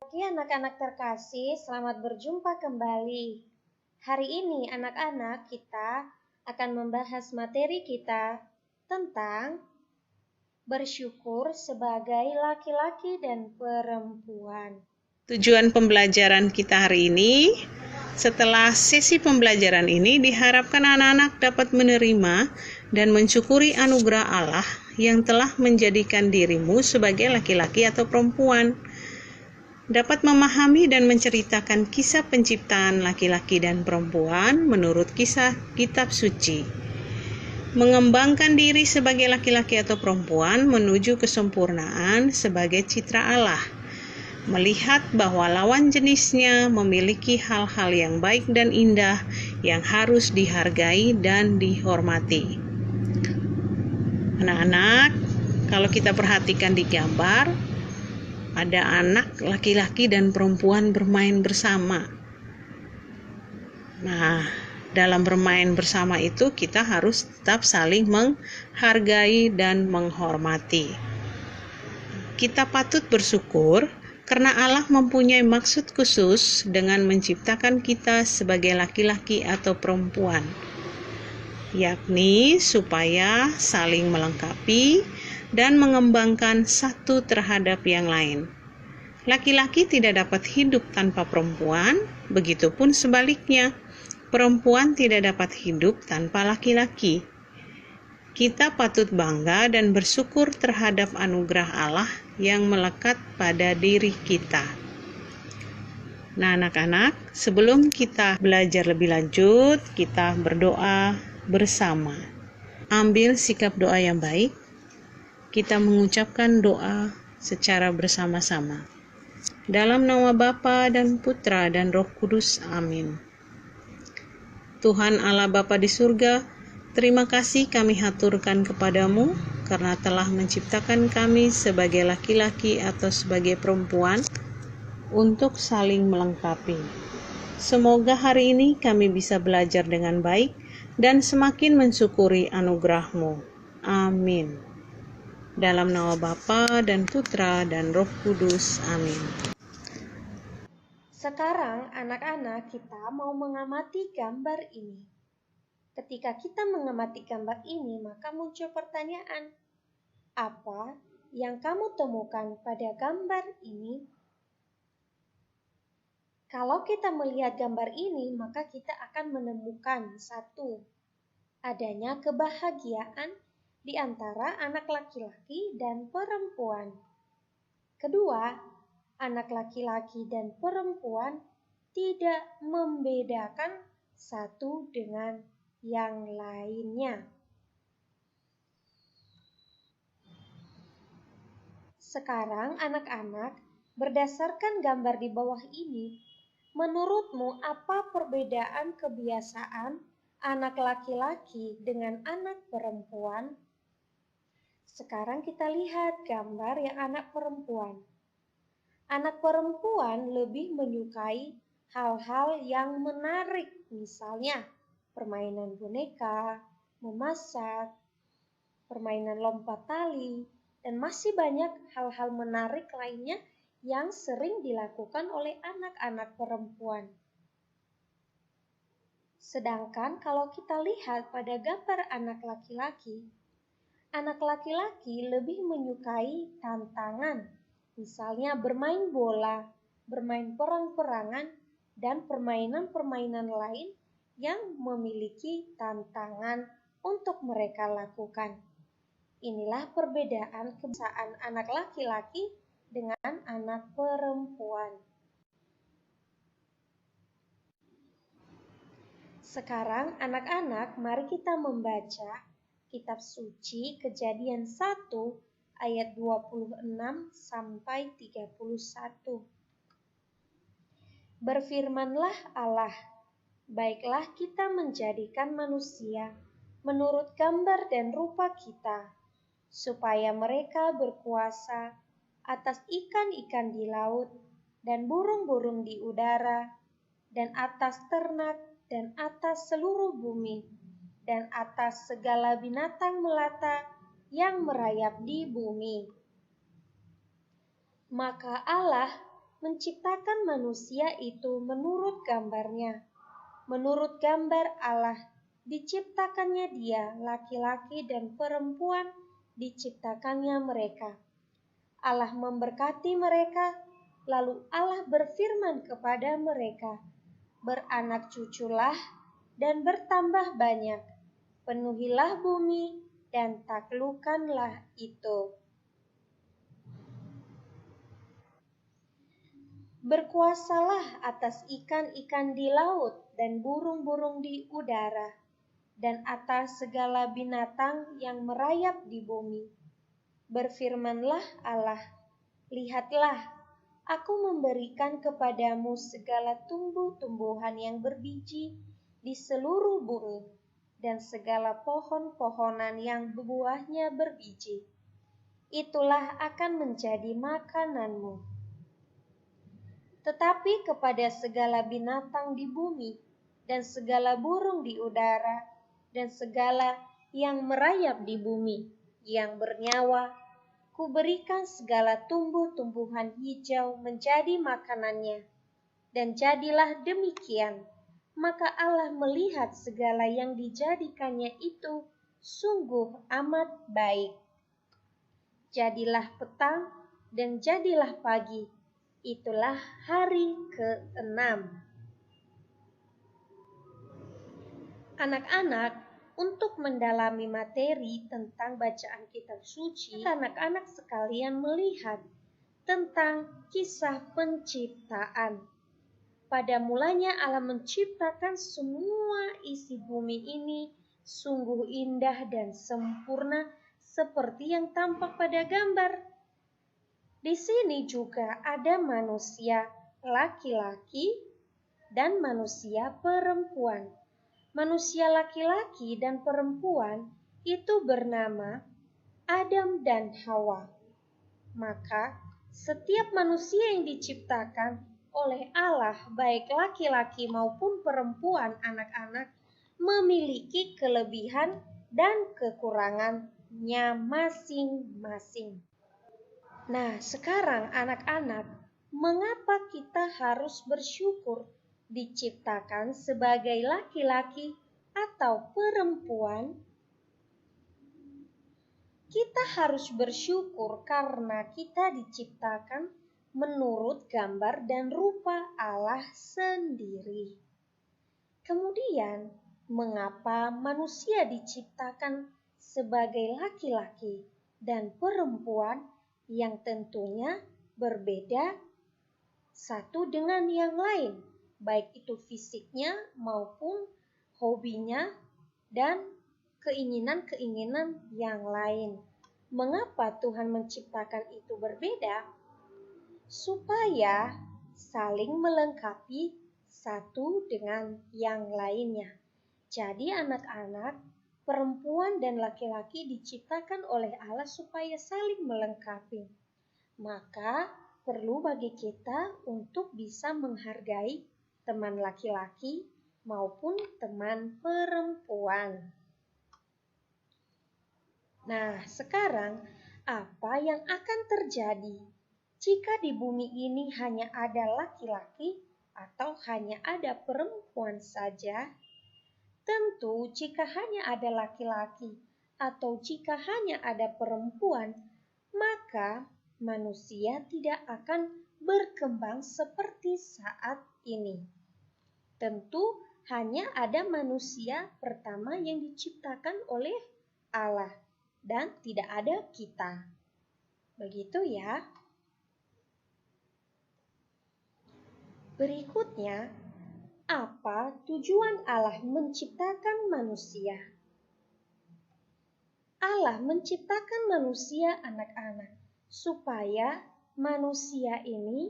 Oke, anak-anak terkasih, selamat berjumpa kembali. Hari ini anak-anak kita akan membahas materi kita tentang bersyukur sebagai laki-laki dan perempuan. Tujuan pembelajaran kita hari ini, setelah sesi pembelajaran ini diharapkan anak-anak dapat menerima dan mensyukuri anugerah Allah yang telah menjadikan dirimu sebagai laki-laki atau perempuan. Dapat memahami dan menceritakan kisah penciptaan laki-laki dan perempuan menurut kisah kitab suci. Mengembangkan diri sebagai laki-laki atau perempuan menuju kesempurnaan sebagai citra Allah. Melihat bahwa lawan jenisnya memiliki hal-hal yang baik dan indah yang harus dihargai dan dihormati. Anak-anak, kalau kita perhatikan di gambar, ada anak laki-laki dan perempuan bermain bersama. Nah, dalam bermain bersama itu kita harus tetap saling menghargai dan menghormati. Kita patut bersyukur karena Allah mempunyai maksud khusus dengan menciptakan kita sebagai laki-laki atau perempuan, yakni supaya saling melengkapi dan mengembangkan satu terhadap yang lain. Laki-laki tidak dapat hidup tanpa perempuan, begitupun sebaliknya, perempuan tidak dapat hidup tanpa laki-laki. Kita patut bangga dan bersyukur terhadap anugerah Allah yang melekat pada diri kita. Nah, anak-anak, sebelum kita belajar lebih lanjut, kita berdoa bersama. Ambil sikap doa yang baik. Kita mengucapkan doa secara bersama-sama. Dalam nama Bapa dan Putra dan Roh Kudus, amin. Tuhan Allah Bapa di surga, terima kasih kami haturkan kepadamu karena telah menciptakan kami sebagai laki-laki atau sebagai perempuan untuk saling melengkapi. Semoga hari ini kami bisa belajar dengan baik dan semakin mensyukuri anugerah-Mu. Amin. Dalam nama Bapa dan Putra dan Roh Kudus. Amin. Sekarang anak-anak kita mau mengamati gambar ini. Ketika kita mengamati gambar ini, maka muncul pertanyaan, apa yang kamu temukan pada gambar ini? Kalau kita melihat gambar ini, maka kita akan menemukan satu, adanya kebahagiaan di antara anak laki-laki dan perempuan. Kedua, anak laki-laki dan perempuan tidak membedakan satu dengan yang lainnya. Sekarang anak-anak, berdasarkan gambar di bawah ini, menurutmu apa perbedaan kebiasaan anak laki-laki dengan anak perempuan? Sekarang kita lihat gambar yang anak perempuan. Anak perempuan lebih menyukai hal-hal yang menarik, misalnya permainan boneka, memasak, permainan lompat tali, dan masih banyak hal-hal menarik lainnya yang sering dilakukan oleh anak-anak perempuan. Sedangkan kalau kita lihat pada gambar anak laki-laki lebih menyukai tantangan, misalnya bermain bola, bermain perang-perangan, dan permainan-permainan lain yang memiliki tantangan untuk mereka lakukan. Inilah perbedaan kebiasaan anak laki-laki dengan anak perempuan. Sekarang anak-anak, mari kita membaca Kitab Suci Kejadian 1 ayat 26 sampai 31. Berfirmanlah Allah, baiklah kita menjadikan manusia menurut gambar dan rupa kita, supaya mereka berkuasa atas ikan-ikan di laut dan burung-burung di udara, dan atas ternak dan atas seluruh bumi, dan atas segala binatang melata yang merayap di bumi. Maka Allah menciptakan manusia itu menurut gambarnya. Menurut gambar Allah diciptakannya dia, laki-laki dan perempuan diciptakannya mereka. Allah memberkati mereka, lalu Allah berfirman kepada mereka, "Beranak cuculah dan bertambah banyak, penuhilah bumi dan taklukkanlah itu. Berkuasalah atas ikan-ikan di laut dan burung-burung di udara, dan atas segala binatang yang merayap di bumi." Berfirmanlah Allah, "Lihatlah, aku memberikan kepadamu segala tumbuh-tumbuhan yang berbiji di seluruh bumi, dan segala pohon-pohonan yang buahnya berbiji. Itulah akan menjadi makananmu. Tetapi kepada segala binatang di bumi, dan segala burung di udara, dan segala yang merayap di bumi, yang bernyawa, kuberikan segala tumbuh-tumbuhan hijau menjadi makanannya." Dan jadilah demikian. Maka Allah melihat segala yang dijadikannya itu sungguh amat baik. Jadilah petang dan jadilah pagi. Itulah hari ke-6. Anak-anak, untuk mendalami materi tentang bacaan kitab suci, anak-anak sekalian melihat tentang kisah penciptaan. Pada mulanya Allah menciptakan semua isi bumi ini sungguh indah dan sempurna seperti yang tampak pada gambar. Di sini juga ada manusia laki-laki dan manusia perempuan. Manusia laki-laki dan perempuan itu bernama Adam dan Hawa. Maka setiap manusia yang diciptakan oleh Allah, baik laki-laki maupun perempuan, anak-anak, memiliki kelebihan dan kekurangannya masing-masing. Nah, sekarang anak-anak, mengapa kita harus bersyukur diciptakan sebagai laki-laki atau perempuan? Kita harus bersyukur karena kita diciptakan menurut gambar dan rupa Allah sendiri. Kemudian, mengapa manusia diciptakan sebagai laki-laki dan perempuan yang tentunya berbeda satu dengan yang lain, baik itu fisiknya maupun hobinya dan keinginan-keinginan yang lain. Mengapa Tuhan menciptakan itu berbeda? Supaya saling melengkapi satu dengan yang lainnya. Jadi anak-anak, perempuan dan laki-laki diciptakan oleh Allah supaya saling melengkapi. Maka perlu bagi kita untuk bisa menghargai teman laki-laki maupun teman perempuan. Nah, sekarang apa yang akan terjadi jika di bumi ini hanya ada laki-laki atau hanya ada perempuan saja? Tentu jika hanya ada laki-laki atau jika hanya ada perempuan, maka manusia tidak akan berkembang seperti saat ini. Tentu hanya ada manusia pertama yang diciptakan oleh Allah dan tidak ada kita. Begitu ya. Berikutnya, apa tujuan Allah menciptakan manusia? Allah menciptakan manusia, anak-anak, supaya manusia ini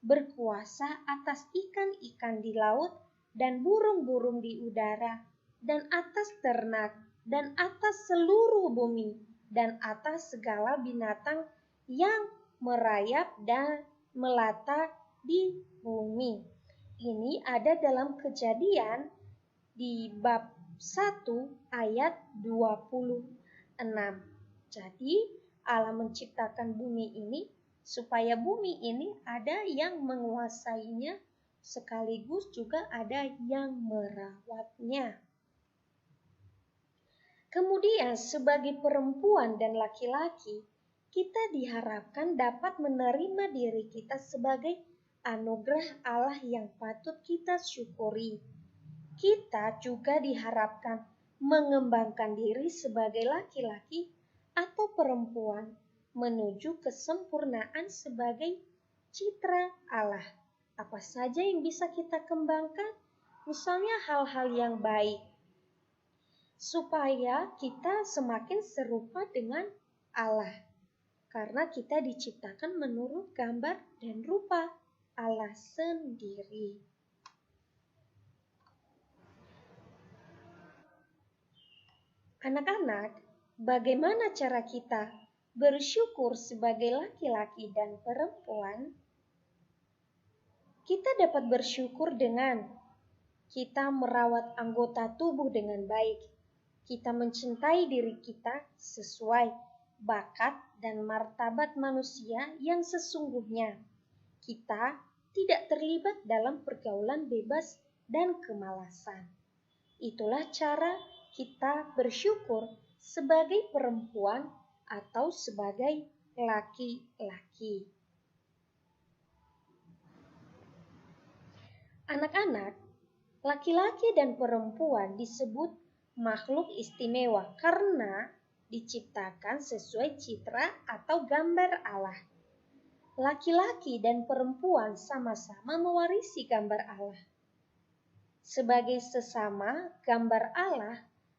berkuasa atas ikan-ikan di laut dan burung-burung di udara, dan atas ternak, dan atas seluruh bumi, dan atas segala binatang yang merayap dan melata di bumi. Ini ada dalam Kejadian di bab 1 ayat 26. Jadi Allah menciptakan bumi ini supaya bumi ini ada yang menguasainya, sekaligus juga ada yang merawatnya. Kemudian sebagai perempuan dan laki-laki, kita diharapkan dapat menerima diri kita sebagai anugerah Allah yang patut kita syukuri. Kita juga diharapkan mengembangkan diri sebagai laki-laki atau perempuan menuju kesempurnaan sebagai citra Allah. Apa saja yang bisa kita kembangkan? Misalnya hal-hal yang baik, supaya kita semakin serupa dengan Allah. Karena kita diciptakan menurut gambar dan rupa Allah sendiri. Anak-anak, bagaimana cara kita bersyukur sebagai laki-laki dan perempuan? Kita dapat bersyukur dengan kita merawat anggota tubuh dengan baik. Kita mencintai diri kita sesuai bakat dan martabat manusia yang sesungguhnya. Kita tidak terlibat dalam pergaulan bebas dan kemalasan. Itulah cara kita bersyukur sebagai perempuan atau sebagai laki-laki. Anak-anak, laki-laki dan perempuan disebut makhluk istimewa karena diciptakan sesuai citra atau gambar Allah. Laki-laki dan perempuan sama-sama mewarisi gambar Allah. Sebagai sesama gambar Allah,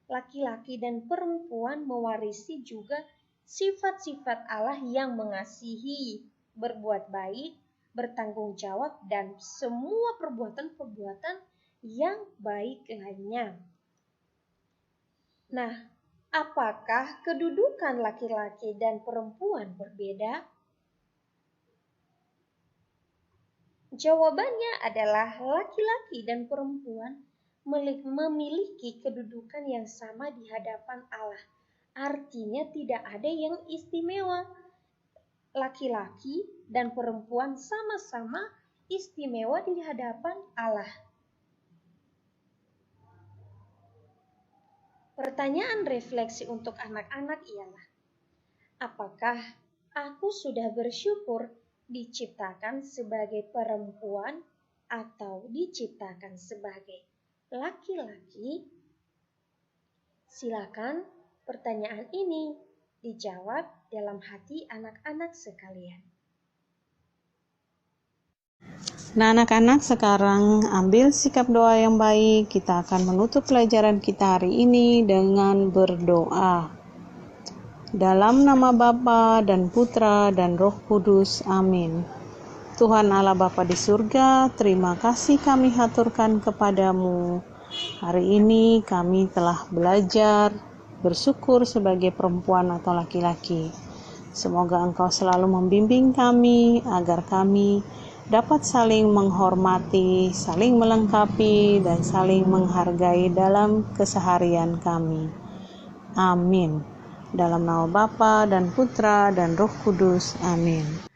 laki-laki dan perempuan mewarisi juga sifat-sifat Allah yang mengasihi, berbuat baik, bertanggung jawab, dan semua perbuatan-perbuatan yang baik lainnya. Nah, apakah kedudukan laki-laki dan perempuan berbeda? Jawabannya adalah laki-laki dan perempuan memiliki kedudukan yang sama di hadapan Allah. Artinya tidak ada yang istimewa. Laki-laki dan perempuan sama-sama istimewa di hadapan Allah. Pertanyaan refleksi untuk anak-anak ialah, apakah aku sudah bersyukur diciptakan sebagai perempuan atau diciptakan sebagai laki-laki? Silakan pertanyaan ini dijawab dalam hati anak-anak sekalian. Nah, anak-anak, sekarang ambil sikap doa yang baik. Kita akan menutup pelajaran kita hari ini dengan berdoa. Dalam nama Bapa dan Putra dan Roh Kudus, amin. Tuhan Allah Bapa di surga, terima kasih kami haturkan kepadamu. Hari ini kami telah belajar bersyukur sebagai perempuan atau laki-laki. Semoga Engkau selalu membimbing kami agar kami dapat saling menghormati, saling melengkapi, dan saling menghargai dalam keseharian kami. Amin. Dalam nama Bapa dan Putra dan Roh Kudus. Amin.